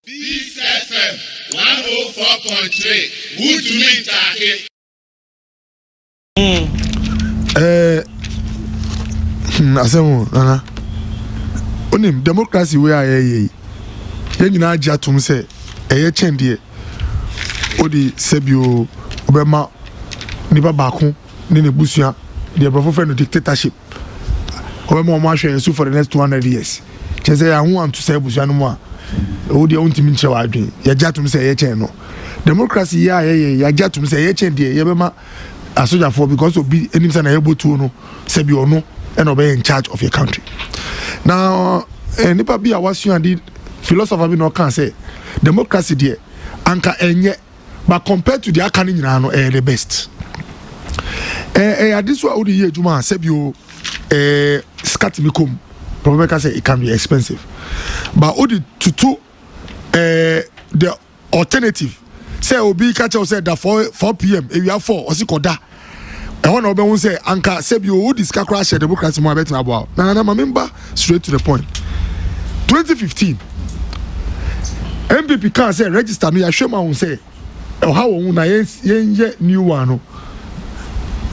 Peace FM 104.3. Who to me take? Asemu nana. Onim democracy we are ye. Yen nyina agya tom se eye kyendie. Odi sebio obema nipa baako ne ne busua de brofo fe no dictatorship. Obema o ma hwe so for the next 200 years. Chese ya hu am to say busua no mo a. Odi ontimi nche wa adwen. Ya agya tom se eye kyen no. Democracy ya agya tom se eye kyendie ye bema asoja for because obi enim say na ye botu no sebio no and obey in charge of your country. Now, nipa bi a wasua di philosopher bi no can say democracy there anka enye but compared to the akani nyina no the best. This wa odi ye juma sebio scat bikom probably can say it can be expensive. But odi tutu the alternative say obi catch us say that 4 p.m. if you have 4 or 6 oda I want to say anka sebio who discuss crash democracy mo abet na boa na remember straight to the point 2015 MPP can say register no ya hwema won say how won na yen new one no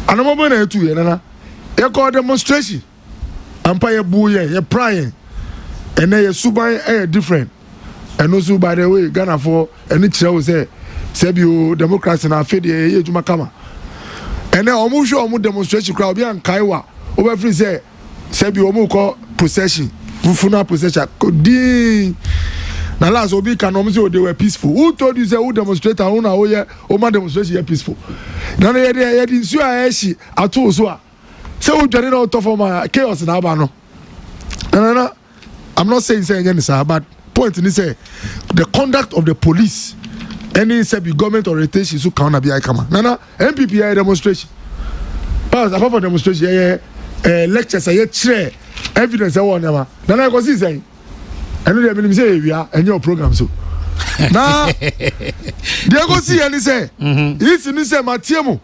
anamo na etu ye na ye call demonstration ampa ye bu ye prying and ye suban different and also by the way Ghana for any kire say sebio democracy na afede ye juma kama. And then almost show almost demonstration crowd be an kaiwa over free say be almost call procession funeral procession ding na last obi can almost say they were peaceful. Who told you say who demonstrate and who yeah o man demonstration peaceful na na ye di nsu a eshi ato so a say who join out of my chaos na aba no na I'm not saying say any sir but point ni say the conduct of the police any sebi government orientation so can be kama nana MPP demonstration pass apart from demonstration lectures clear evidence one nema nana go see say eno dey mean say we are any program so na dey go see any say if ni say matiemu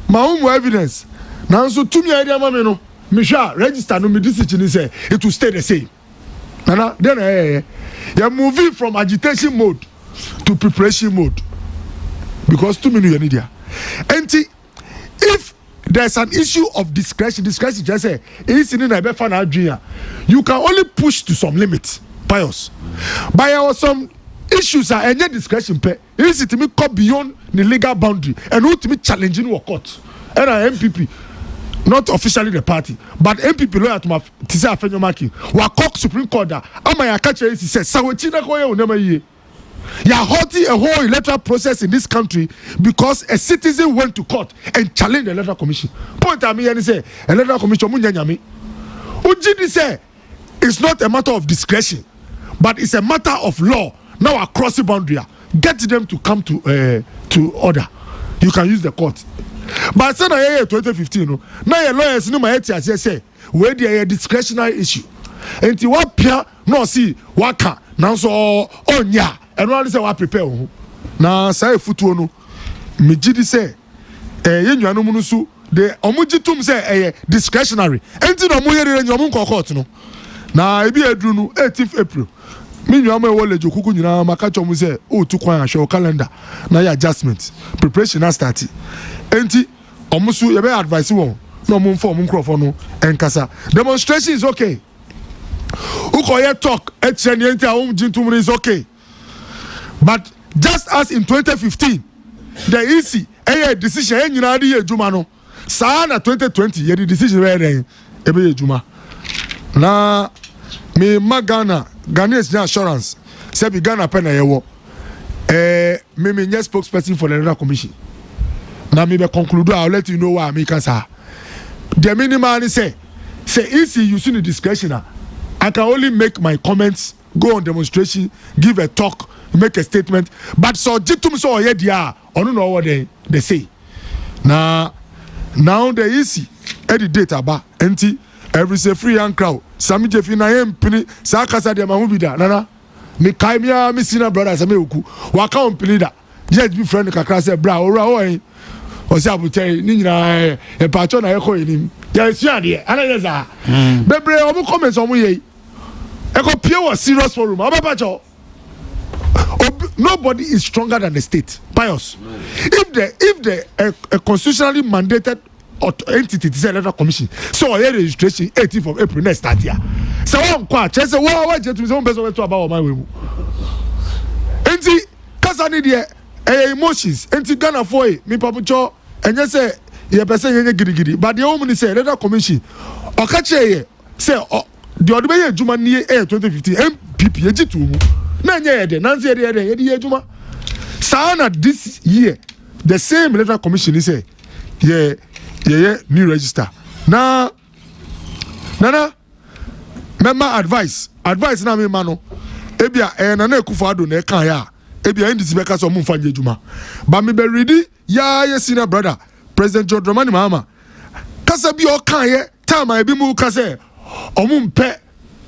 ma evidence na so tumi idea ma me no me sha register no me decision ni say it will stay the same nana then you moving from agitation mode to preparation mode because 2 million media. And if there's an issue of discretion just say it's in a better junior, you can only push to some limit, pious. But there are some issues are any discretion pay. Is it me go beyond the legal boundary and ultimately challenging our court. And MPP, not officially the party, but MPP lawyer to my Tisa Afenyomaki, wa court Supreme Court da. Ama ya catch he says, "Sawechina ko ye onema ye." You are halting a whole electoral process in this country because a citizen went to court and challenged the electoral commission. Point at me and say, electoral commission munyanyami. Ujidi say, it's not a matter of discretion, but it's a matter of law. Now across the boundary, get them to come to order. You can use the court. But say na 2015, now your lawyers no my say where there a discretionary issue. And ti what pia no see waka now so onya. And one say what prepare na say futuo no me gidi say ye nnuano mu no so de omugitum say discretionary enti no mo yere nyom court no na ebi aduru no 18th April me nnuamo e wole jokuku nyina maka chom say o tu kwan ahwe calendar na ya adjustment preparation na start enti omusu ye be advice won no mo mfo mo nkrofo no enkasa demonstration is okay ukoye talk e chere enti a omugitum is okay. But just as in 2015, the EC a decision any ye juma no. Sana 2020 ye the decision where ebe juma. Na me magana Ghanaian assurance say be Ghana pen na yewo. Me nye spokesperson for the Electoral Commission. Na me be conclude I'll let you know why me can say. The minimum say EC using the discretion I can only make my comments, go on demonstration, give a talk, make a statement, but so jitum so ye dia onu no what they say now the easy edit data ba enti every say free and crowd sami jefi na yem pini sa kasa de ma hu bi da nana me kai me a me senior brother sami oku wa ka on pini da just be friend kakra say bra ora o say abutei ni nyina e pacho na ye ko enim ya sua de ana ye za bebre o mo comments o mo ye e ko pie wa serious forum abapacho nobody is stronger than the state. Pious. No. If the constitutionally mandated entity is electoral commission, so a registration 18th of April next start here. So one kwa chese wa je to say one person to about my way. Enti kasa ni de emotions enti Ghana for me papa cho enye say ye person yenye girigiri but the woman say electoral commission okache ye say the other way juma ni 2015 MPP ejitu mu na nye ye de nanse ye de juma sana this year the same electoral commission is say yeah new register na nana member advice na me mano ebia na Akufo-Addo na kan ya ebia ndisi beka so mumfa nje juma ba me be ready ya senior brother President John Dramani Mahama kasa bi o kan ye time e bi mu kasa omumpe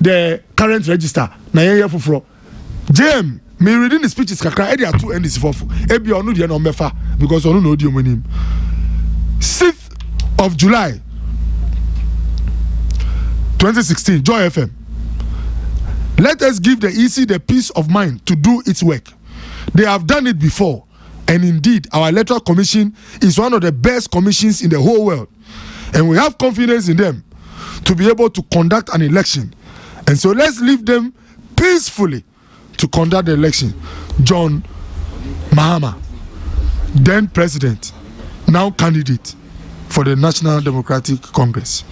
the current register na ye foforo JM me reading the speeches kakra e dey atu ndisi fofo ebia onu de na o mefa because onu na odi omonim 6th of July 2016 Joy FM. Let us give the EC the peace of mind to do its work. They have done it before, and indeed our electoral commission is one of the best commissions in the whole world, and we have confidence in them to be able to conduct an election. And so let's leave them peacefully to conduct the election. John Mahama, then president, now candidate for the National Democratic Congress.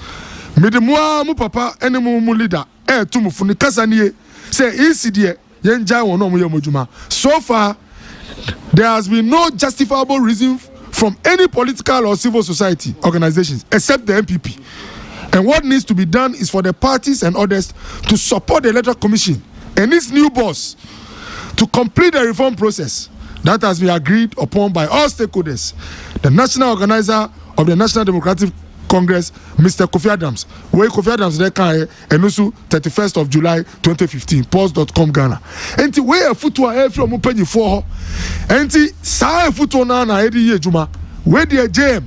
Medemwa mu papa ene mu leader to mu funi kasanie say ECD yenja won no mu yemojuma. So far there has been no justifiable reason from any political or civil society organizations except the MPP. And what needs to be done is for the parties and others to support the electoral commission and its new boss to complete the reform process that has been agreed upon by all stakeholders. The national organizer of the National Democratic Congress, Mr. Kofi Adams, where Kofi Adams there can and also 31st of July 2015, pulse.com Ghana. And the way a football air from open for and the sa football na edi ye juma where the JM.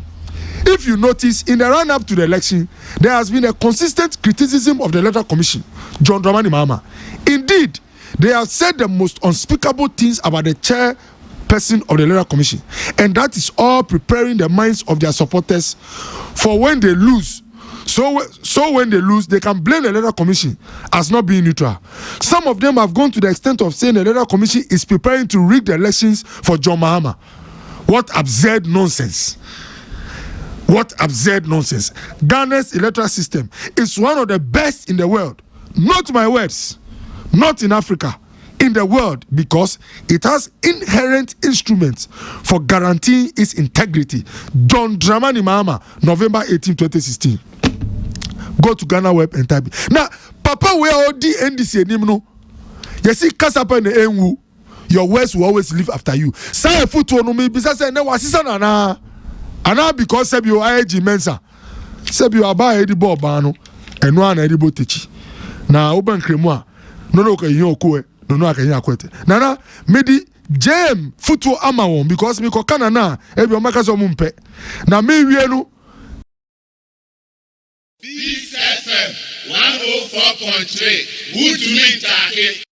If you notice, in the run-up to the election, there has been a consistent criticism of the electoral commission, John Dramani Mahama. Indeed, they have said the most unspeakable things about the chairperson of the electoral commission, and that is all preparing the minds of their supporters for when they lose. So when they lose, they can blame the electoral commission as not being neutral. Some of them have gone to the extent of saying the electoral commission is preparing to rig the elections for John Mahama. What absurd nonsense. What absurd nonsense. Ghana's electoral system is one of the best in the world. Not my words. Not in Africa. In the world, because it has inherent instruments for guaranteeing its integrity. John Dramani Mahama, November 18, 2016. Go to Ghana web and type it. Now, Papa, where all the NDC no? You see, Kasapa in the Enwu, your words will always live after you. Say a foot no me, because say no wasisa na. Ana because say you IG Mensa. Say you aba edi bo bano, eno ana edi bo techi. Na oban kremwa, no ka yin okwe. No akanya akwete nana medi jam futu ama won because me ko kana na ebi o maka so mumpe na me wie no Peace FM 104.3 Who to me take